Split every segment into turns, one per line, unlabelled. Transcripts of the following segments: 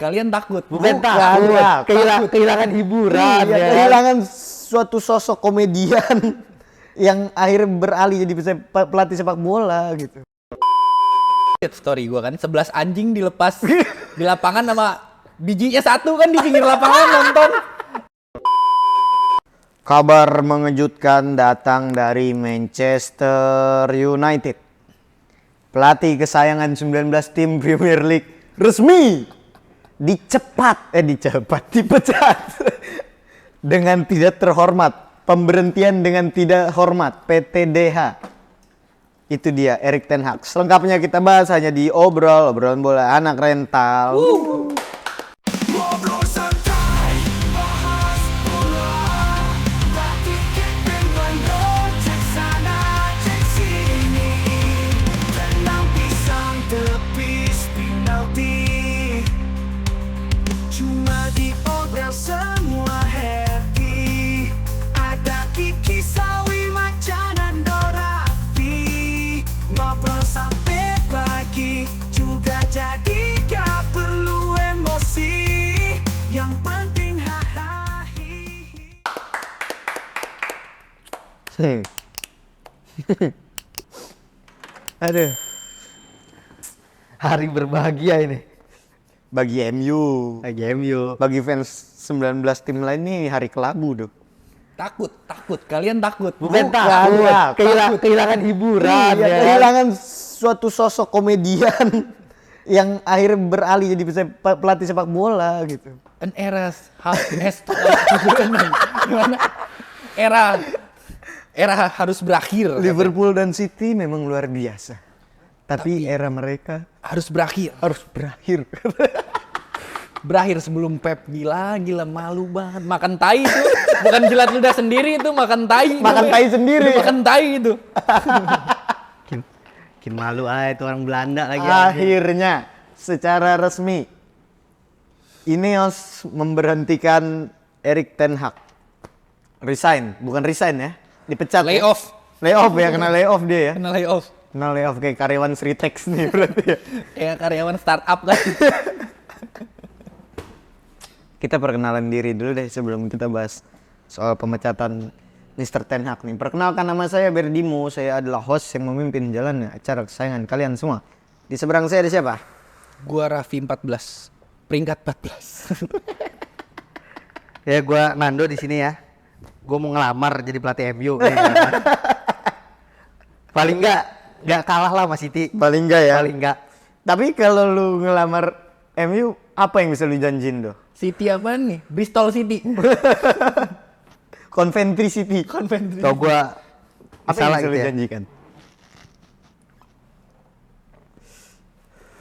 Kalian takut?
Bukan takut, kehilangan hiburan.
Iya, kehilangan suatu sosok komedian yang akhirnya beralih jadi pelatih sepak bola gitu.
Lihat story gue kan, 11 anjing dilepas di lapangan sama bijinya satu kan di pinggir lapangan nonton.
Kabar mengejutkan datang dari Manchester United. Pelatih kesayangan 19 tim Premier League resmi dipecat dengan tidak terhormat, pemberhentian dengan tidak hormat, PTDH. Itu dia Erik ten Hag. Selengkapnya kita bahas hanya di obrolan bola anak rental. Aduh,
Hari berbahagia ini.
bagi MU, bagi fans 19 tim lain nih hari kelabu tuh.
Takut. Kalian takut?
Bukan takut, kehilangan hiburan.
Iya, kehilangan suatu sosok komedian yang akhirnya beralih jadi pelatih sepak bola gitu.
An era has gimana? Era harus berakhir.
Liverpool dan City memang luar biasa. Tapi era mereka
Harus berakhir. Berakhir sebelum Pep gila malu banget makan tai itu. Bukan jilat ludah sendiri itu makan tai.
Makan tai sendiri.
Makan tai itu.
Makin malu itu orang Belanda lagi.
Akhirnya secara resmi Ineos memberhentikan Erik ten Hag. Bukan resign ya. Dipecat.
Layoff
Kena layoff dia ya.
Kena layoff.
Kena layoff kayak karyawan Sritex nih berarti ya.
Kayak karyawan startup kan.
Kita perkenalan diri dulu deh sebelum kita bahas soal pemecatan Mr. Ten Hag nih. Perkenalkan, nama saya Berdimo, saya adalah host yang memimpin jalannya acara kesayangan kalian semua. Di seberang saya ada siapa?
Gua Raffi 14, peringkat 14.
Ya gua Nando di sini ya. Gua mau ngelamar jadi pelatih MU. Paling enggak kalah lah sama City.
Paling enggak ya?
Paling enggak.
Tapi kalau lu ngelamar MU, apa yang bisa lu janjiin tuh?
City apaan nih? Bristol City.
Coventry City.
Kalau gua
Apa yang bisa
gitu
lu
ya,
janjikan?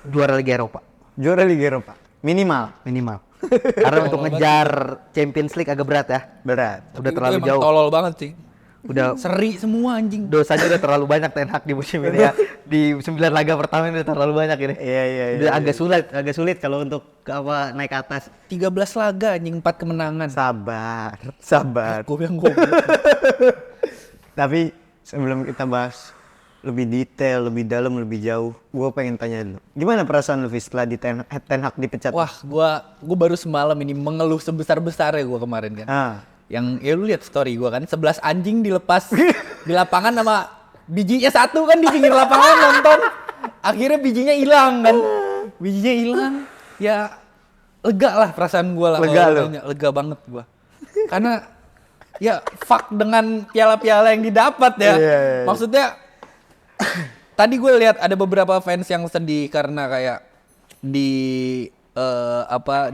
juara Liga Eropa
Juara Liga Eropa. Minimal.
Karena untuk ngejar Champions League agak berat ya.
Berat.
Udah
Itu
terlalu
emang
jauh.
tolol banget sih.
Udah
Seri semua anjing.
dosanya udah terlalu banyak Ten Hag di musim ini ya. Di 9 laga pertama ini udah terlalu banyak ini.
Iya.
Udah agak sulit kalau untuk naik ke atas.
13 laga anjing 4 kemenangan.
Sabar.
Gue bilang goblok.
Tapi sebelum kita bahas lebih detail, lebih dalam, lebih jauh, gue pengen tanya dulu. Gimana perasaan lu setelah Ten Hag dipecat?
Wah, gua baru semalam ini mengeluh sebesar-besarnya gua kemarin kan. Yang ya lu lihat story gua kan, 11 anjing dilepas di lapangan sama bijinya satu kan di pinggir lapangan nonton. Akhirnya bijinya hilang kan. Ya lega lah perasaan gua lah. Lega banget gua. Karena ya fuck dengan piala-piala yang didapat ya.
Yeah.
Maksudnya tadi gue lihat ada beberapa fans yang sedih karena kayak di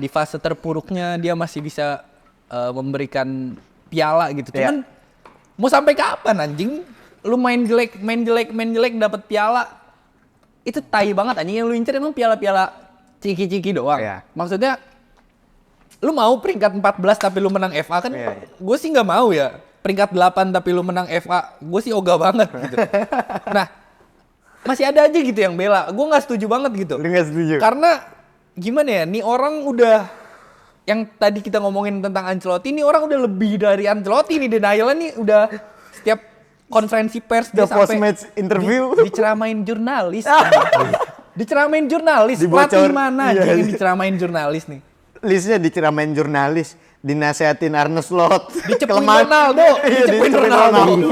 fase terpuruknya dia masih bisa memberikan piala gitu. Cuman mau sampai kapan anjing? Lu main jelek dapat piala. Itu tai banget anjing, yang lu incer emang piala-piala ciki-ciki doang.
Yeah.
Maksudnya lu mau peringkat 14 tapi lu menang FA kan? Gue sih nggak mau ya. Peringkat 8 tapi lu menang FA, gue sih ogah banget gitu. Nah, masih ada aja gitu yang bela. Gue nggak setuju banget gitu.
Lu nggak setuju?
Karena gimana ya, nih orang udah, yang tadi kita ngomongin tentang Ancelotti, nih orang udah lebih dari Ancelotti nih, denialnya nih udah setiap konferensi pers dia
The post
sampai
match interview
diceramain jurnalis. Diceramain jurnalis,
Dibocor.
pelatih mana
Iya,
aja yang
iya.
diceramain jurnalis nih?
Listnya diceramain jurnalis, dinasehatin Arne Slot.
Dicepuin Ronaldo,
Iya,
dicepuin
dicepuin
Ronaldo.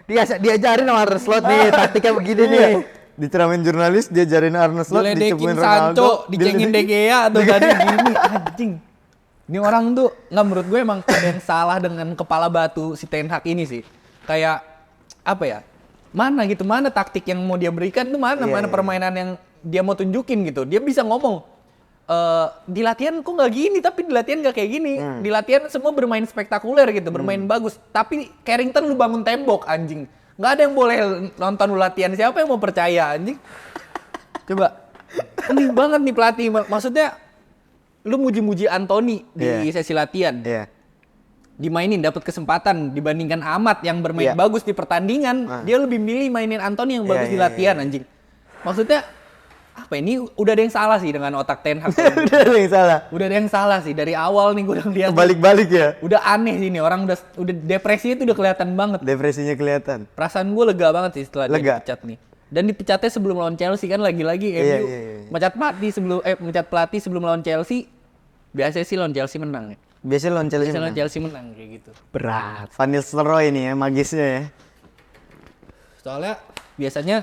Iya. Diajarin sama Arne Slot nih, taktiknya begini nih.
Iya. Diceramain jurnalis, diajarin Arne Slot,
Diledekin
dicepuin
Sancho,
Ronaldo.
dicengin De Gea atau tadi gini, anjing. Ini orang tuh, nggak menurut gue emang ada yang salah dengan kepala batu si Ten Hag ini sih. Kayak, apa ya, mana gitu, mana taktik yang mau dia berikan tuh mana,
Iya,
mana
iya.
permainan yang dia mau tunjukin gitu. Dia bisa ngomong, di latihan kok nggak gini, tapi di latihan nggak kayak gini. Di latihan semua bermain spektakuler gitu, bermain bagus. Tapi Carrington lu bangun tembok anjing. Nggak ada yang boleh nonton lu latihan, siapa yang mau percaya anjing? Coba, aneh banget nih pelatih. Maksudnya, lu muji-muji Anthony di
Iya.
sesi latihan.
Iya.
Dimainin dapat kesempatan dibandingkan Ahmad yang bermain
Iya.
bagus di pertandingan. Dia lebih milih mainin Anthony yang bagus
Iya,
di
iya,
latihan anjing. Maksudnya, apa ini udah ada yang salah sih dengan otak Ten Hag.
Udah ada yang salah.
Udah ada yang salah sih dari awal nih gue udah lihat.
Balik-balik ya.
Udah aneh sih nih orang udah depresi itu udah kelihatan banget.
Depresinya kelihatan.
Perasaan gue lega banget sih setelah dia
Lega.
dipecat nih. Dan dipecatnya sebelum lawan Chelsea kan lagi-lagi
Iya,
MU
iya, iya.
mecat pelatih sebelum lawan Chelsea. Biasanya sih lawan Chelsea menang ya.
Biasanya lawan Chelsea
Biasanya lawan
menang.
Chelsea menang kayak gitu.
Berat.
Van Nistelrooy ini ya, magisnya ya.
Soalnya biasanya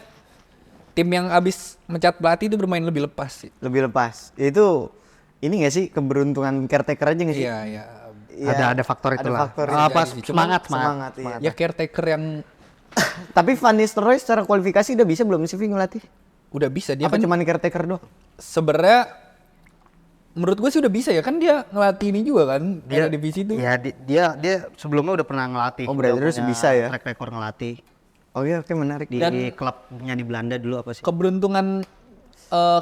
tim yang abis mencat pelatih itu bermain lebih lepas sih.
Lebih lepas. Itu ini gak sih keberuntungan caretaker aja gak sih?
Iya, iya.
Iya,
Ada faktor
ada
itulah.
faktor
Apa
itu. Cuman
semangat.
iya.
Ya caretaker yang
Tapi Van Nistelrooy secara kualifikasi udah bisa belum sih Vi ngelatih?
udah bisa dia
Apa
kan
cuman caretaker doang?
sebenarnya menurut gue sih udah bisa ya kan dia ngelatih ini juga kan dia divisi itu.
Iya, dia sebelumnya udah pernah ngelatih.
Oh, berarti
Udah
terus
punya
bisa ya?
Track record ngelatih
Oke, menarik.
di
Dan-
klubnya di Belanda dulu apa sih?
Keberuntungan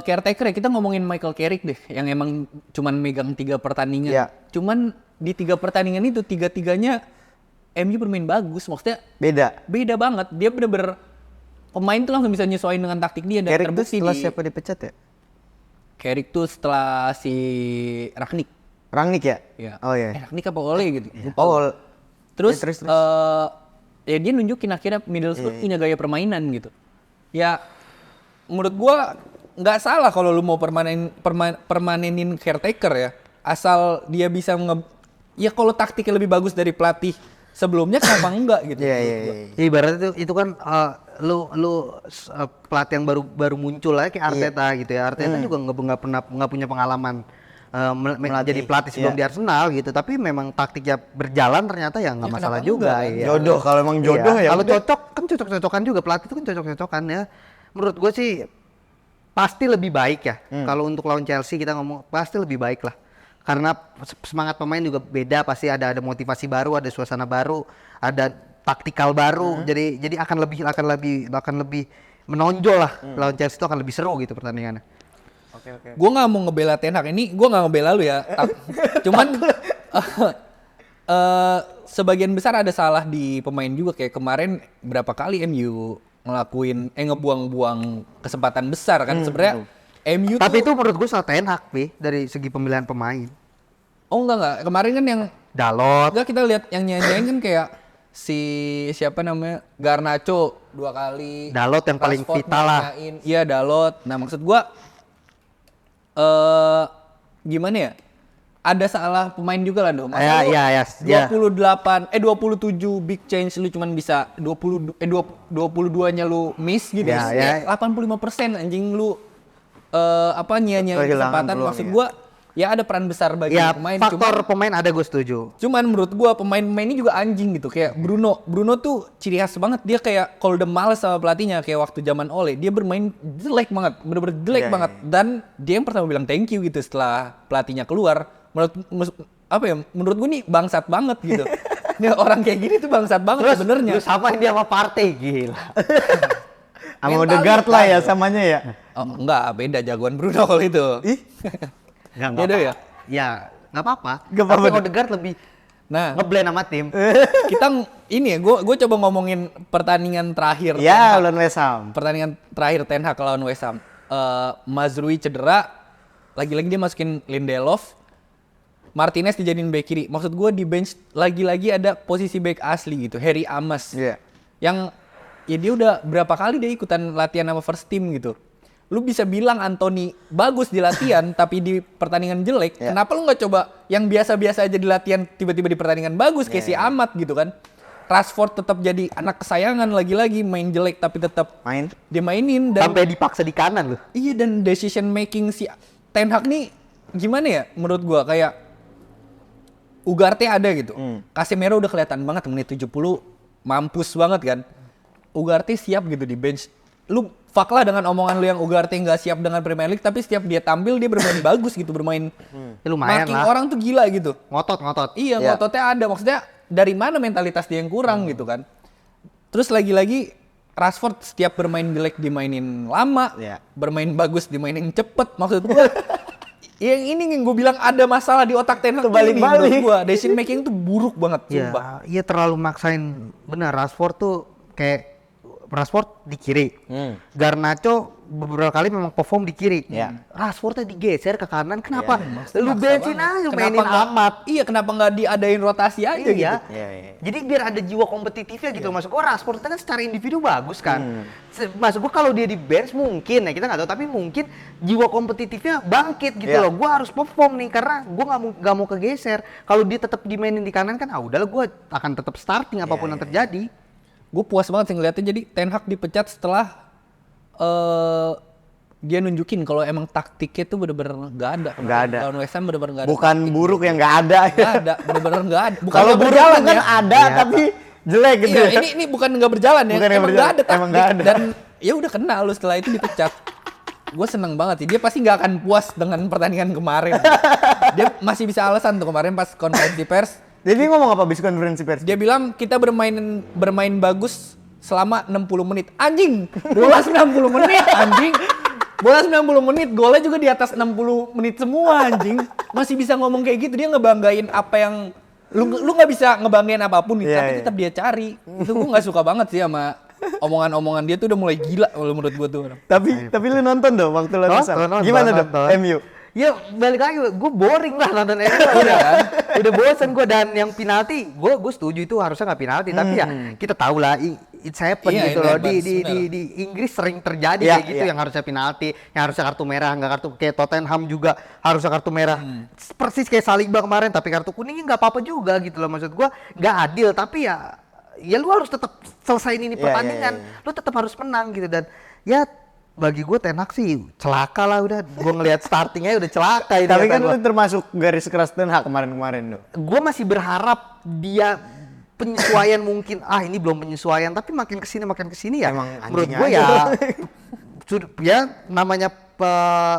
caretaker ya kita ngomongin Michael Carrick deh yang emang cuman megang 3 pertandingan.
Iya.
Cuman di 3 pertandingan itu 3-3-nya MU bermain bagus maksudnya
Beda.
beda banget. Dia bener-bener pemain tuh langsung bisa nyesuaiin dengan taktik dia dan
Carrick tuh
terbukti
setelah
di
siapa dipecat ya?
Carrick tuh setelah si Rangnick.
Rangnick ya?
Ya.
Oh iya.
Rangnick apa Ole gitu. Lupa.
Oh,
Terus,
Ya, terus.
ya dia nunjukin akhirnya Middlesbrough punya gaya permainan gitu. Ya menurut gua nggak salah kalau lu mau permanenin caretaker ya. Asal dia bisa ya kalau taktiknya lebih bagus dari pelatih sebelumnya kenapa enggak gitu.
Iya, iya,
menurut gua.
iya.
Ibaratnya itu kan pelatih yang baru muncul lah kayak Arteta gitu ya. Arteta juga nggak punya pengalaman jadi pelatih sebelum
Iya.
di Arsenal gitu. Tapi memang taktiknya berjalan ternyata ya nggak
Ya,
masalah
kenapa
juga.
enggak?
Iya.
Jodoh, kalau emang jodoh
Iya.
ya
Kalau
udah.
cocok kan cocok-cocokan juga pelatih itu kan cocok-cocokan ya. Menurut gue sih pasti lebih baik ya. Kalau untuk lawan Chelsea kita ngomong pasti lebih baik lah. Karena semangat pemain juga beda, pasti ada motivasi baru, ada suasana baru, ada taktikal baru. Jadi akan lebih menonjol lah. Lawan Chelsea itu akan lebih seru gitu pertandingannya.
Oke.
Gue nggak mau ngebela Ten Hag ini, gue nggak ngebela lu ya. Cuman sebagian besar ada salah di pemain juga kayak kemarin berapa kali MU ngebuang-buang kesempatan besar kan sebenarnya MU
Tapi
tuh,
itu menurut gue salah Ten Hag nih dari segi pemilihan pemain.
oh enggak kemarin kan yang
Dalot,
enggak kita lihat yang nyanyiin kan kayak si siapa namanya Garnacho 2 kali.
Dalot yang paling
Rashford
vital lah.
nanyain. Iya Dalot. Nah maksud gua gimana ya? Ada salah pemain juga lah dong. Masa lu
Iya.
27 big change lu cuman bisa 22-nya lu miss gitu.
Ya, ya.
85% anjing lu nyanyi
Kehilangan
kesempatan
peluang,
maksud
ya.
gua ya ada peran besar bagi
ya
pemain
faktor pemain ada gue setuju.
Cuman menurut gua pemain-pemain ini juga anjing gitu kayak Bruno tuh ciri khas banget dia kayak kalau udah males sama pelatihnya kayak waktu zaman Ole dia bermain jelek banget bener-bener jelek
Iya,
banget dan dia yang pertama bilang thank you gitu setelah pelatihnya keluar menurut gua nih bangsat banget gitu. Nih orang kayak gini tuh bangsat banget sebenarnya.
Terus samain dia sama Partey gila.
Sama Odegaard lah ya samanya ya.
Oh, enggak beda jagoan Bruno kalau itu.
Ih.
Nggak
Beda ya?
Ya nggak apa-apa.
Nggak apa-apa.
Tapi Odegaard lebih
Nah,
ngeblend sama tim.
kita ini ya gue coba ngomongin pertandingan terakhir. Ten
Ya,
Hag.
lawan West Ham.
Pertandingan terakhir Ten Hag lawan West Ham. Mazrui cedera, lagi-lagi dia masukin Lindelof. Martinez dijadiin back kiri. Maksud gue di bench lagi-lagi ada posisi back asli gitu, Harry Amos.
Iya.
Yang ya dia udah berapa kali dia ikutan latihan sama first team gitu. lu bisa bilang Anthony bagus di latihan tapi di pertandingan jelek. Kenapa lu nggak coba yang biasa-biasa aja di latihan tiba-tiba di pertandingan bagus kayak si Ahmad gitu kan? Rashford tetap jadi anak kesayangan lagi-lagi main jelek tapi tetap dia mainin dan
Sampai dipaksa di kanan loh.
iya, dan decision making si Ten Hag nih gimana ya menurut gua, kayak Ugarte ada gitu. Casemiro udah kelihatan banget menit 70 mampus banget kan. Ugarte siap gitu di bench. Lu fuck lah dengan omongan lu yang Ugarte nggak siap dengan Premier League, tapi setiap dia tampil dia bermain bagus gitu, bermain
Ya, lumayan
marking
lah.
orang tuh gila gitu.
Ngotot.
Iya, ngototnya ada. Maksudnya dari mana mentalitas dia yang kurang gitu kan. Terus lagi-lagi Rashford setiap bermain jelek dimainin lama, bermain bagus dimainin cepet. Maksud gua yang ini yang gue bilang ada masalah di otak Ten Hag ini menurut gua. Decision making tuh buruk banget, sumpah.
Iya terlalu maksain. Benar, Rashford tuh kayak Rashford di kiri. Garnacho beberapa kali memang perform di kiri. Rashfordnya digeser ke kanan. Kenapa? Lu bensin aja mainin Ahmad.
Iya, kenapa nggak diadain rotasi aja gitu?
Jadi biar ada jiwa kompetitifnya gitu. Maksud gua Rashford kan secara individu bagus kan. Maksud gua kalau dia di bench mungkin ya kita nggak tahu, tapi mungkin jiwa kompetitifnya bangkit gitu loh. Gua harus perform nih karena gua nggak mau kegeser. Kalau dia tetap dimainin di kanan kan udahlah gua akan tetap starting apapun yang terjadi.
Gue puas banget sih ngeliatnya. Jadi Ten Hag dipecat setelah dia nunjukin kalau emang taktiknya tuh bener-bener nggak ada. Lawan West Ham bener-bener nggak ada.
Bukan buruk yang nggak ada.
Nggak ada, bener-bener nggak ada. Bukan
Kalau
nggak
buruk
berjalan
kan
ya.
ada tapi jelek gitu.
Iya, ini bukan nggak berjalan ya.
Bukan nggak
Emang
berjalan,
nggak ada taktik.
emang nggak ada.
Dan ya udah kena lu setelah itu dipecat. Gue seneng banget sih. Dia pasti nggak akan puas dengan pertandingan kemarin. Dia masih bisa alasan tuh kemarin pas konferensi pers.
Jadi ngomong apa habis konferensi pers?
Dia bilang kita bermain bagus selama 60 menit. Anjing, bola 90 menit anjing. Bola 90 menit, golnya juga di atas 60 menit semua anjing. Masih bisa ngomong kayak gitu, dia ngebanggain apa yang lu nggak bisa ngebanggain apapun nih, tapi tetap dia cari. Itu gue nggak suka banget sih sama omongan-omongan dia tuh udah mulai gila kalau menurut gue tuh.
Tapi lu nonton dong waktu lu
Nonton,
gimana dong MU?
Ya balik lagi, gue boring lah nonton MU udah kan. Udah bosan gue, dan yang penalti, gue setuju itu harusnya nggak penalti, tapi ya kita tahu lah it's happen
Iya,
gitu
it
loh.
happens,
Di Inggris sering terjadi kayak gitu, yang harusnya penalti, yang harusnya kartu merah, nggak kartu. Kayak Tottenham juga harusnya kartu merah. Persis kayak Saliba kemarin, tapi kartu kuningnya nggak apa-apa juga gitu loh. Maksud gue nggak adil, tapi ya lu harus tetap selesaiin ini pertandingan. Lu tetap harus menang gitu, dan ya bagi gue Ten Hag sih celaka lah udah. Gue ngelihat startingnya udah celaka ini.
Tapi kan lu termasuk garis keras Ten Hag kemarin tuh.
Gue masih berharap dia penyesuaian mungkin. Ini belum penyesuaian, tapi makin kesini ya.
Emang
menurut
anjing
gue
aja.
ya namanya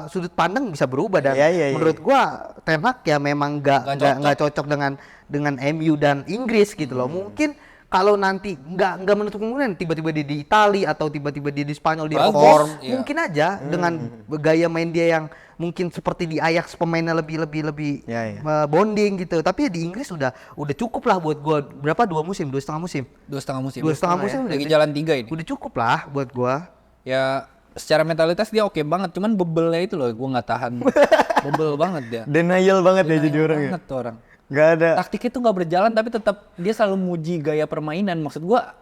sudut pandang bisa berubah, dan menurut gue Ten Hag ya memang nggak cocok dengan MU dan Inggris gitu loh. Mungkin kalau nanti nggak menutup kemungkinan tiba-tiba dia di Itali atau tiba-tiba dia di Spanyol dia perform, mungkin aja dengan gaya main dia yang mungkin seperti di Ajax, pemainnya lebih bonding gitu. Tapi ya di Inggris udah cukup lah buat gua. Berapa 2 musim, 2,5 musim.
2,5 musim.
2,5 musim
lagi jalan 3 ini.
Udah cukup lah buat gua.
Ya secara mentalitas dia oke banget, cuman bebelnya itu loh gua nggak tahan. Bebel banget dia.
Denial banget ya jadi orang ya.
Banget tuh orang.
Gak ada.
Taktiknya tuh nggak berjalan, tapi tetap dia selalu muji gaya permainan. Maksud gua,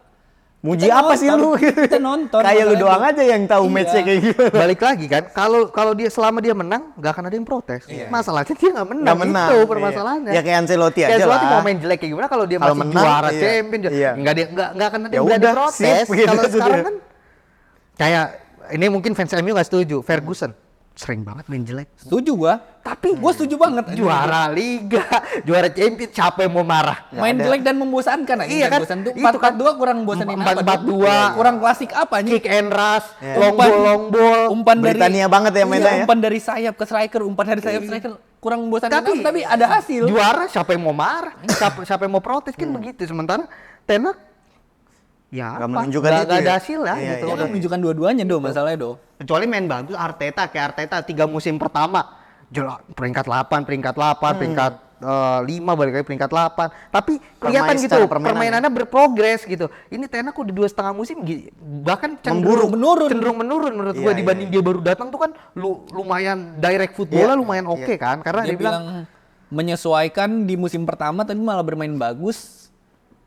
Muji
kita
apa sih lu?
Kita nonton.
Kayak lu
masalahnya
doang
tuh.
aja yang tahu
Iya.
matchnya kayak gimana.
Balik lagi kan, kalau dia selama dia menang nggak akan ada yang protes. Masalahnya dia nggak menang.
Nggak menang,
Itu
iya.
permasalahannya.
Ya kayak Ancelotti aja
Ancelotti
lah.
mau main jelek kayak gimana, kalau dia
Kalau
masih
menang,
juara
iya.
champion,
Iya.
nggak akan ada
Ya
yang berani
udah,
protes.
sip, gitu
Kalau
aja
sekarang
dia.
kan kayak ini mungkin fans MU nggak setuju. Ferguson sering banget main jelek.
Setuju gua. Tapi gua setuju banget.
Juara Liga, juara Champions, siapa yang mau marah?
Main jelek dan membosankan aja.
Iya kan?
Ferguson tuh
Itu kan.
4-4-2 kurang bosanin apa?
4-4-2.
Kurang klasik apa nih?
Kick and rush,
Umpan-
long ball.
Umpan dari
Britania banget ya mainnya ya.
Umpan dari sayap ke striker, umpan dari sayap ke striker. Kurang membosankan tapi ada hasil.
Juara siapa yang mau marah? Siapa yang mau protes kan begitu. Sementara Ten Hag ya
Nggak
apa?
menunjukkan
Nggak
itu ya?
ada hasil lah
Iya,
gitu.
Dia kan menunjukkan dua-duanya do masalahnya do.
Kecuali main bagus Arteta, kayak Arteta 3 musim pertama peringkat 8, peringkat 5 balik lagi peringkat 8. Tapi kelihatan gitu
secara permainan
permainannya berprogres gitu. Ini Ten Hag udah 2,5 musim bahkan cenderung menurun menurut gua dibanding dia baru datang tuh kan lumayan direct football lumayan oke kan, karena
Dia
dia bilang
bilang menyesuaikan di musim pertama tapi malah bermain bagus.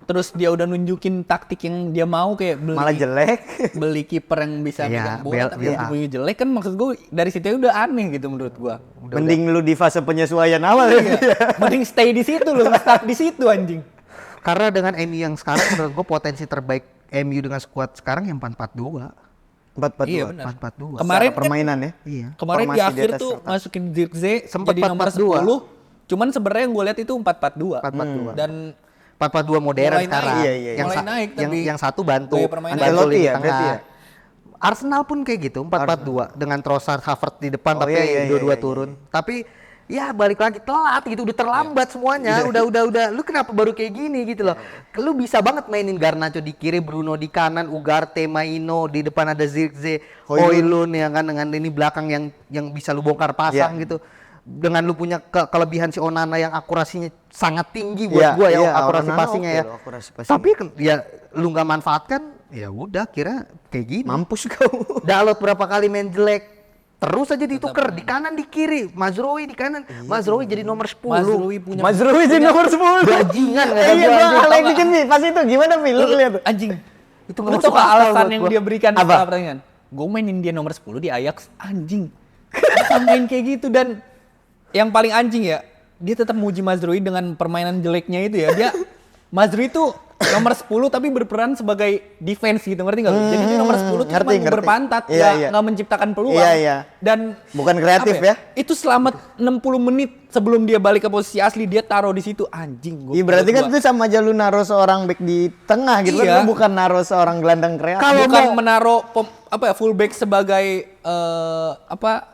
terus dia udah nunjukin taktik yang dia mau kayak
Malah jelek.
beli kiper yang bisa
Iya,
megang bola tapi yang jelek kan, maksud gue dari situ udah aneh gitu menurut gue.
Mending lu di fase penyesuaian awal ya.
Mending stay di situ lu, stuck di situ anjing.
Karena dengan MU yang sekarang menurut gue potensi terbaik MU dengan skuad sekarang yang 4-4-2.
4-4-2.
Iya, benar.
4-4-2.
Kemarin kan-
permainan ya.
Iya.
Kemarin di
Formasi di
akhir
atas
tuh
kertas.
masukin Zirkzee
Sempet
jadi nomor
4-4-2.
10. Cuman sebenarnya yang gue lihat itu 4-4-2.
4-4-2.
Dan
4-4-2 modern
mulai
sekarang.
naik.
Iya, iya,
Yang,
mulai naik, tapi
yang satu bantu
gaya permainan.
bantu
Ancelotti
lini
ya,
tengah.
berarti ya?
Arsenal pun kayak gitu 4-4-2 dengan Trossard, Havertz di depan
Oh,
tapi
iya, iya,
dua-dua
iya,
turun. Tapi ya balik lagi telat gitu, udah terlambat semuanya. Udah. Lu kenapa baru kayak gini gitu loh. Lu bisa banget mainin Garnacho di kiri, Bruno di kanan, Ugarte, Maino, di depan ada Zirkzee, Højlund ya kan, dengan ini belakang yang bisa lu bongkar pasang gitu. Dengan lu punya kelebihan si Onana yang akurasinya sangat tinggi buat
Iya,
gua ya,
iya,
akurasi
Onana
passingnya
oke
ya.
loh, akurasi passing.
Tapi kan ya lu nggak manfaatkan, ya udah kira kayak gini.
Mampus kau.
Dalot berapa kali main jelek, terus aja dituker di kanan di kiri, Mazraoui di kanan, Mazraoui jadi nomor 10.
Mazraoui punya
Mazraoui jadi nomor 10.
Bajingan kata
Iya,
gua,
gua
anjing.
halain dikit nih. Pas itu gimana Pi? Lu lihat.
anjing.
Itu
Lu
nggak
tau
masuk
gak
akal
alasan
buat
yang
gua.
dia berikan
Apa?
setelah pertandingan? Gue mainin dia nomor 10 di Ajax, anjing. Dia main kayak gitu, dan yang paling anjing ya, dia tetap muji Mazraoui dengan permainan jeleknya itu ya. Dia Mazraoui itu nomor 10 tapi berperan sebagai defense gitu, ngerti nggak lu? Jadi dia nomor 10 tuh
ngerti,
cuma
ngerti.
berpantat,
Iya, iya.
nggak menciptakan peluang.
Iya, iya.
Dan
Bukan kreatif
apa
ya?
Itu selama 60 menit sebelum dia balik ke posisi asli dia taruh di situ, anjing.
Iya berarti kan itu sama aja lu naruh seorang back di tengah gitu
Iya.
kan, lu bukan naruh seorang gelandang kreatif.
Kalau
bukan
mau-
menaruh fullback sebagai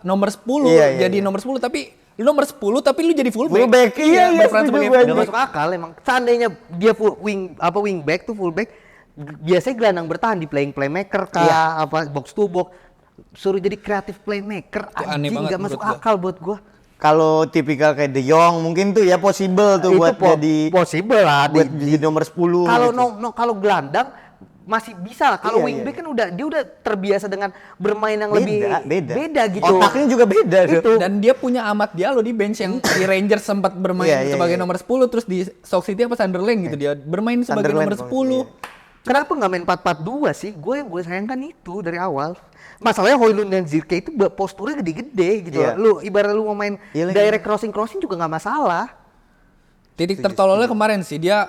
nomor 10
Iya, iya,
jadi
iya.
nomor 10 tapi lu nomor 10 tapi lu jadi fullback.
Fullback, iya, iya,
berperan
setuju
sebagai
gue.
Udah masuk akal emang. Seandainya dia wingback tuh fullback, biasanya gelandang bertahan di playmaker kah, apa box to box. Suruh jadi kreatif playmaker,
Itu aneh
anjing
banget
nggak masuk
menurut gua.
akal buat gua.
Kalau tipikal kayak De Jong mungkin tuh ya possible tuh buat jadi
possible lah
buat jadi nomor 10
kalau
gitu.
kalau gelandang masih bisa lah. Kalau
Iya,
wingback
iya.
kan dia udah terbiasa dengan bermain yang beda gitu.
Otaknya juga beda
Itu.
Dan dia punya Amad Diallo di bench yang di Rangers sempat bermain
Iya, iya,
sebagai
iya.
nomor 10, terus di Stoke City apa Sunderland gitu dia bermain sebagai
Sunderland
nomor
kalau
10.
Kenapa nggak main 4-4-2 sih? Gue sayangkan itu dari awal. Masalahnya Højlund dan Zirkzee itu posturnya gede-gede gitu.
Iya.
Lu ibarat lu mau main
Iya lagi.
direct crossing juga nggak masalah.
Titik tertololnya kemarin sih dia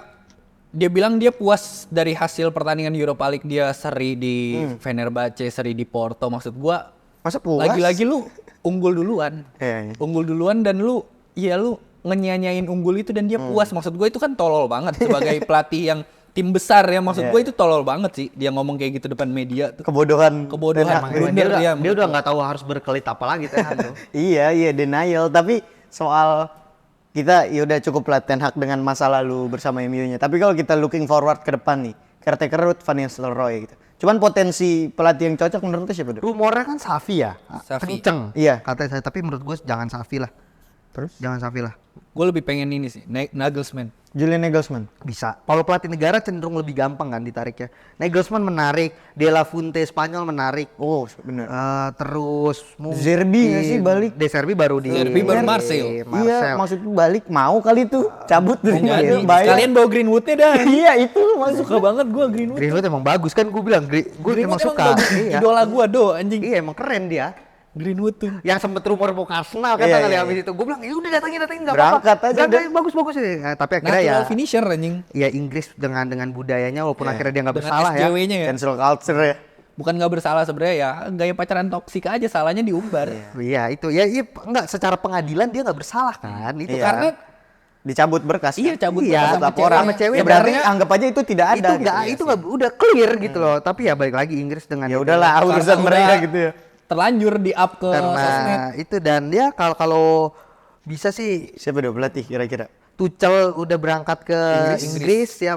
bilang dia puas dari hasil pertandingan Europa League, dia seri di Fenerbahce, seri di Porto. Maksud gua
Masa puas?
lagi-lagi lu unggul duluan.
Iya, iya.
Unggul duluan dan lu ngenyanyain unggul itu dan dia puas. Maksud gue itu kan tolol banget sebagai pelatih yang tim besar ya. Maksud gue itu tolol banget sih dia ngomong kayak gitu depan media tuh.
Kebodohan.
Kebodohan.
Emang
Blunder ya.
dia udah nggak tahu harus berkelit apa lagi Ten Hag tuh.
Iya denial, tapi soal kita ya udah cukup lah Ten Hag dengan masa lalu bersama MU-nya. Tapi kalau kita looking forward ke depan nih, caretaker Ruud van Nistelrooy gitu. Cuman potensi pelatih yang cocok menurut lu siapa dulu?
Rumornya kan Xavi ya,
Xavi.
kenceng.
Iya.
Katanya saya, tapi menurut gue jangan Xavi lah.
Terus?
Jangan Xavi lah.
Gue lebih pengen ini sih, Nagelsmann.
Julian Nagelsmann.
Bisa. Kalau pelatih negara cenderung lebih gampang kan ditariknya. Nagelsmann menarik, De La Fuente Spanyol menarik.
Oh, bener.
Terus mungkin
Zerbi nggak sih balik?
De Zerbi baru di
Zerbi baru Marseille.
Iya, maksudnya balik mau kali tuh cabut dari
Jadi,
bayar.
sekalian bawa Greenwood-nya dah.
Iya itu masuk.
Suka banget gue Greenwood.
Greenwood emang bagus kan gue bilang. Gue emang
Greenwood
suka.
bagus.
Iya.
Idola gue anjing.
Iya emang keren dia.
Greenwood tuh.
Yang sempet rumor mau ke Arsenal kan
Iya,
kali
iya,
habis itu. Gue bilang, ya udah datangin nggak apa-apa.
Berangkat aja
Berangkat,
udah.
bagus ya. Tapi akhirnya ya
Natural finisher anjing.
ya Inggris dengan budayanya walaupun
Iya.
akhirnya dia nggak
Dengan
bersalah ya.
SJW-nya ya.
Cancel culture ya.
Bukan nggak bersalah sebenarnya ya, gaya pacaran toksik aja, salahnya diumbar.
Iya itu ya iya enggak secara pengadilan dia nggak bersalah kan itu
Iya.
karena
Dicabut berkas.
Iya,
kan?
cabut
Iya,
berkas
laporan sama cewek
Ya berarti
Sebenarnya
anggap aja itu tidak ada.
itu
gitu.
nggak itu nggak udah clear gitu loh. Tapi ya balik lagi Inggris dengan
Ya
itu.
udahlah
Karena
urusan
udah
mereka gitu ya.
terlanjur di up ke sosmed.
karena itu dan ya kalau bisa sih
Siapa dong pelatih kira-kira?
Tuchel udah berangkat ke Inggris ya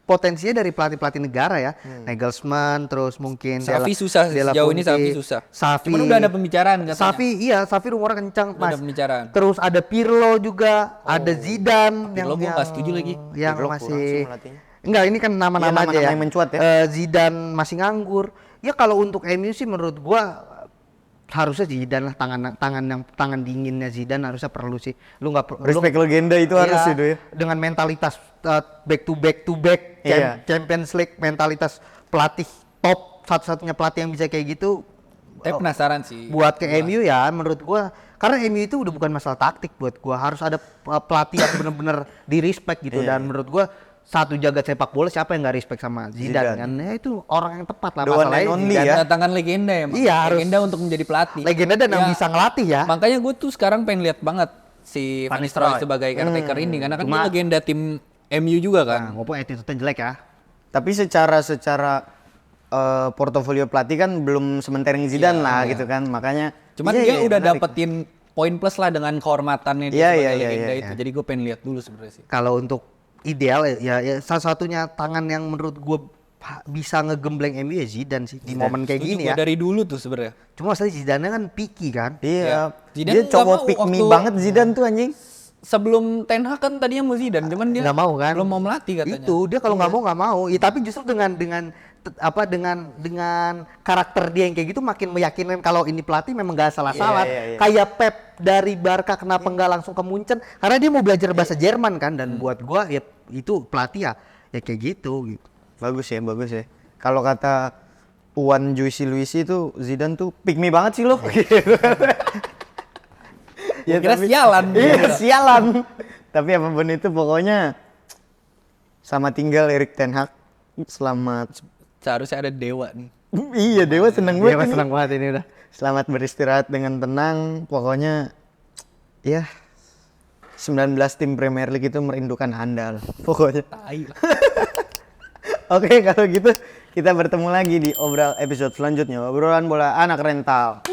potensinya dari pelatih-pelatih negara ya. Nagelsmann terus mungkin
Xavi susah sih, sejauh ini Xavi susah.
Xavi
Cuman udah ada pembicaraan katanya.
Xavi rumornya kencang
Udah ada
Mas.
pembicaraan.
Terus ada Pirlo juga, ada Zidane
Pirlo gua nggak setuju lagi.
Yang
Pirlo kurang
masih
sih melatihnya.
enggak ini kan nama-nama
Iya,
aja
nama-nama
ya.
yang mencuat ya.
Zidane masih nganggur. Ya kalau untuk MU sih menurut gua harusnya Zidane lah tangan dinginnya Zidane harusnya perlu sih. Lu nggak
Respect legenda itu harus
Iya,
itu ya.
dengan mentalitas back to back
Iya.
Champions League mentalitas pelatih top, satu-satunya pelatih yang bisa kayak gitu.
Tapi penasaran sih.
Buat ke MU ya menurut gua, karena MU itu udah bukan masalah taktik buat gua, harus ada pelatih yang bener-bener di respect gitu.
Iya.
Dan menurut gua satu jagat sepak bola siapa yang nggak respect sama Zidane kan? Ya itu orang yang tepat lah
The one
masalahnya.
and only
Dan
ya.
kedatangan legenda ya, Mak.
Iya, harus.
Legenda untuk menjadi pelatih.
Legenda dan yang
Ya,
bisa ngelatih ya.
Makanya gue tuh sekarang pengen lihat banget si Van Nistelrooy
Nistelrooy.
sebagai caretaker ini karena kan
Cuma-
dia legenda tim MU juga kan.
Nah, walaupun attitude-nya jelek ya.
Tapi secara portofolio pelatih kan belum sementereng Zidane lah gitu kan. Makanya
Cuman
iya,
dia
iya,
udah
menarik.
dapetin poin plus lah dengan kehormatannya dia
Iya,
sebagai
iya, iya,
legenda
iya,
itu. Jadi gue pengen lihat dulu sebenarnya sih.
Kalau untuk ideal ya salah satunya tangan yang menurut gua bisa ngegembleng MU ya Zidane sih di momen kayak
Setuju
gini
gua
ya.
dari dulu tuh sebenarnya.
Cuma masalahnya Zidane kan picky kan.
Iya.
Zidane
Dia
nggak
cowok
mau
pick me
waktu-
banget Zidane tuh anjing.
Sebelum Ten Hag kan tadinya mau Zidane, cuman dia
Nggak mau kan?
belum mau melatih katanya.
Itu dia kalau nggak mau nggak mau. Ya, tapi justru dengan karakter dia yang kayak gitu makin meyakinkan kalau ini pelatih memang nggak salah-salah.
Iya, iya, iya.
Kayak Pep dari Barca kenapa nggak langsung ke Munchen? Karena dia mau belajar bahasa Jerman kan. Dan buat gua ya itu pelatih ya kayak gitu.
Bagus ya. Kalau kata Juan Juicy Luisi itu Zidane tuh pick me banget sih lo.
Gua kira sialan.
Iya, sialan. Tapi apapun itu pokoknya sama tinggal Erik Ten Hag. Selamat.
Seharusnya ada dewa nih.
Iya, Dewa seneng
Dia
banget.
senang banget ini udah.
Selamat beristirahat dengan tenang. Pokoknya ya 19 tim Premier League itu merindukan Anda lah. Pokoknya.
Tai lah.
Oke, kalau gitu kita bertemu lagi di episode selanjutnya. Obrolan bola anak rental.